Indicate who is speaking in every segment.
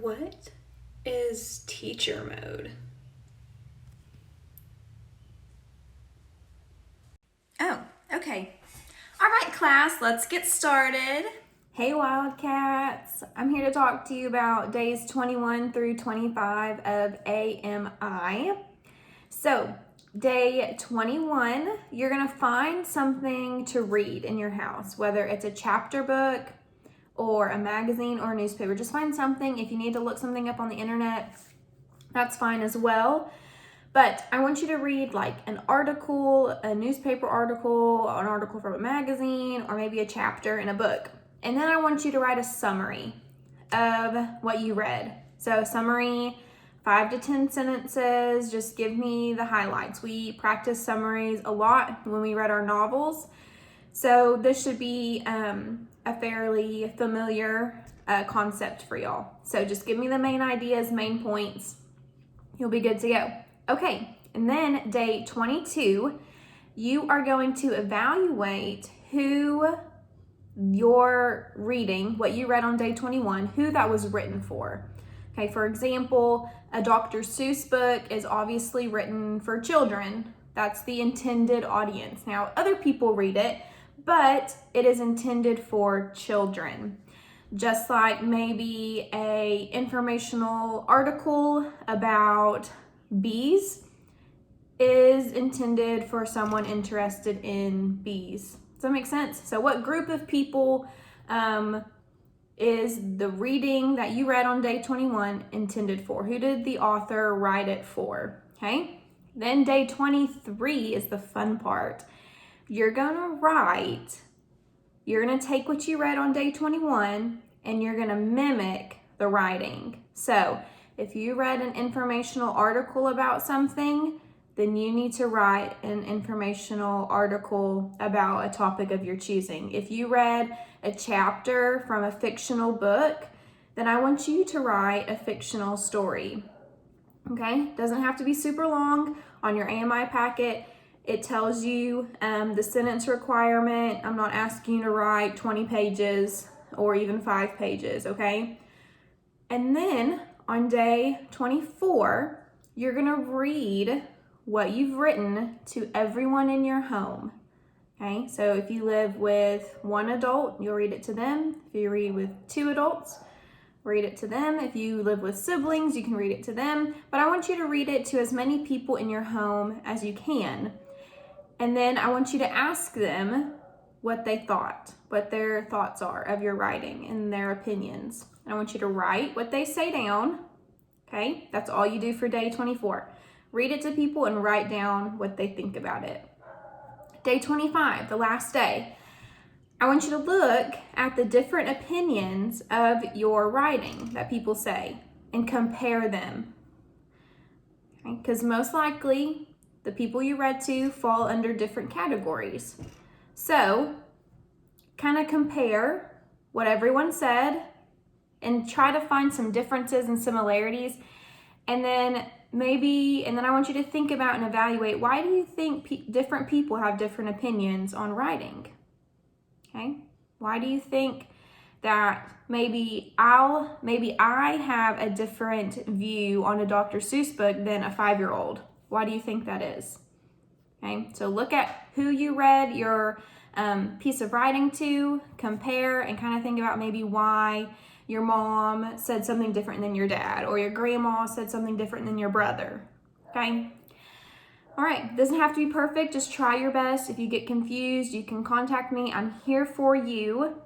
Speaker 1: What is teacher mode?
Speaker 2: Oh, okay. All right, class, let's get started. Hey, Wildcats. I'm here to talk to you about days 21 through 25 of AMI. So, day 21, you're going to find something to read in your house, whether it's a chapter book or a magazine or a newspaper. Just find something. If you need to look something up on the internet, that's fine as well. But I want you to read like an article, a newspaper article, an article from a magazine, or maybe a chapter in a book. And then I want you to write a summary of what you read. So summary, 5 to 10 sentences, just give me the highlights. We practice summaries a lot when we read our novels. So this should be a fairly familiar concept for y'all. So just give me the main ideas, main points. You'll be good to go. Okay, and then day 22, you are going to evaluate who you're reading, what you read on day 21, who that was written for. Okay, for example, a Dr. Seuss book is obviously written for children. That's the intended audience. Now, other people read it, but it is intended for children. Just like maybe a informational article about bees is intended for someone interested in bees. Does that make sense? So what group of people is the reading that you read on day 21 intended for? Who did the author write it for? Okay. Then day 23 is the fun part. You're going to take what you read on day 21 and you're going to mimic the writing. So if you read an informational article about something, then you need to write an informational article about a topic of your choosing. If you read a chapter from a fictional book, then I want you to write a fictional story. Okay? Doesn't have to be super long. On your AMI packet, it tells you the sentence requirement. I'm not asking you to write 20 pages or even 5 pages, okay? And then on day 24, you're gonna read what you've written to everyone in your home, okay? So if you live with one adult, you'll read it to them. If you read with 2 adults, read it to them. If you live with siblings, you can read it to them. But I want you to read it to as many people in your home as you can. And then I want you to ask them what they thought, what their thoughts are of your writing and their opinions. And I want you to write what they say down, okay? That's all you do for day 24. Read it to people and write down what they think about it. Day 25, the last day, I want you to look at the different opinions of your writing that people say and compare them, okay? Because most likely, the people you read to fall under different categories. So, kind of compare what everyone said and try to find some differences and similarities. And then I want you to think about and evaluate, why do you think different people have different opinions on writing? Okay? Why do you think that maybe I have a different view on a Dr. Seuss book than a 5-year-old? Why do you think that is? Okay, so look at who you read your piece of writing to, compare, and kind of think about maybe why your mom said something different than your dad, or your grandma said something different than your brother. Okay? All right, doesn't have to be perfect. Just try your best. If you get confused, you can contact me. I'm here for you.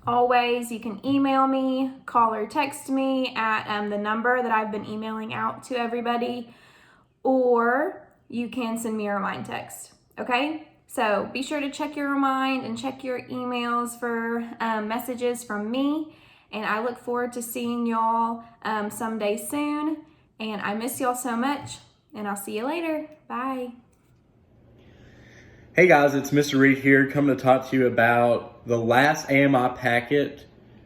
Speaker 2: Always, you can email me, call or text me at the number that I've been emailing out to everybody, or you can send me a remind text, okay? So be sure to check your remind and check your emails for messages from me, and I look forward to seeing y'all someday soon, and I miss y'all so much, and I'll see you later. Bye.
Speaker 3: Hey guys, it's Mr. Reid here, coming to talk to you about the last AMI packet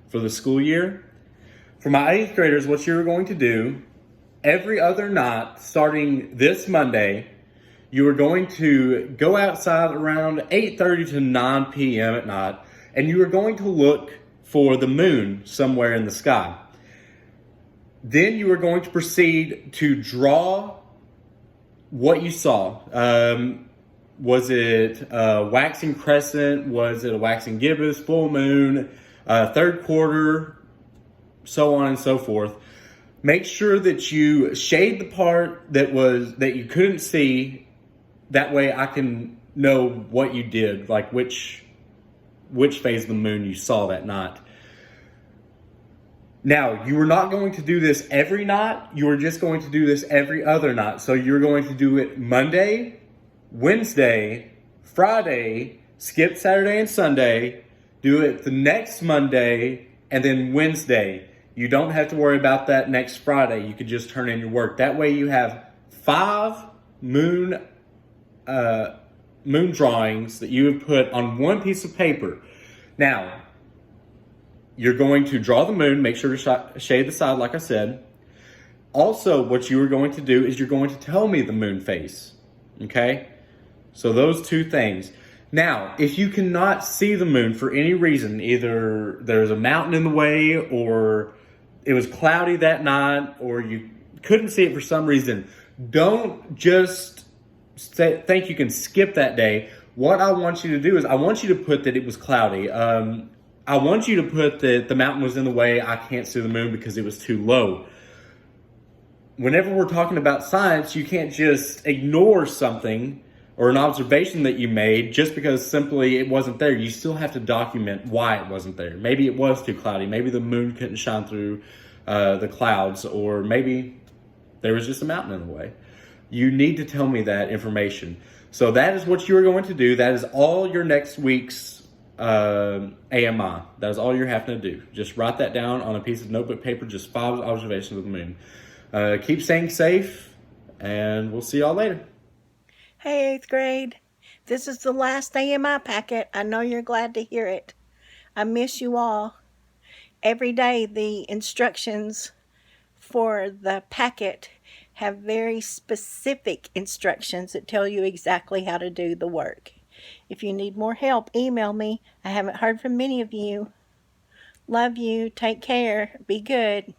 Speaker 3: for the school year. For my 8th graders, what you're going to do, every other night, starting this Monday, you are going to go outside around 8:30 to 9 p.m. at night, and you are going to look for the moon somewhere in the sky. Then you are going to proceed to draw what you saw. Was it a waxing crescent? Was it a waxing gibbous, full moon, third quarter, so on and so forth? Make sure that you shade the part that you couldn't see. That way I can know what you did, like which phase of the moon you saw that night. Now, you are not going to do this every night. You are just going to do this every other night. So you're going to do it Monday, Wednesday, Friday, skip Saturday and Sunday, do it the next Monday, and then Wednesday. You don't have to worry about that next Friday. You could just turn in your work. That way you have 5 moon drawings that you have put on one piece of paper. Now, you're going to draw the moon, make sure to shade the side like I said. Also, what you are going to do is you're going to tell me the moon phase. Okay? So those 2 things. Now, if you cannot see the moon for any reason, either there's a mountain in the way, or it was cloudy that night, or you couldn't see it for some reason, don't just think you can skip that day. What I want you to do is I want you to put that it was cloudy. I want you to put that the mountain was in the way, I can't see the moon because it was too low. Whenever we're talking about science, you can't just ignore something or an observation that you made just because simply it wasn't there. You still have to document why it wasn't there. Maybe it was too cloudy. Maybe the moon couldn't shine through the clouds, or maybe there was just a mountain in the way. You need to tell me that information. So that is what you are going to do. That is all your next week's AMI. That is all you're having to do. Just write that down on a piece of notebook paper, just 5 observations of the moon. Keep staying safe, and we'll see y'all later.
Speaker 4: Hey, 8th grade. This is the last AMI packet. I know you're glad to hear it. I miss you all. Every day the instructions for the packet have very specific instructions that tell you exactly how to do the work. If you need more help, email me. I haven't heard from many of you. Love you. Take care. Be good.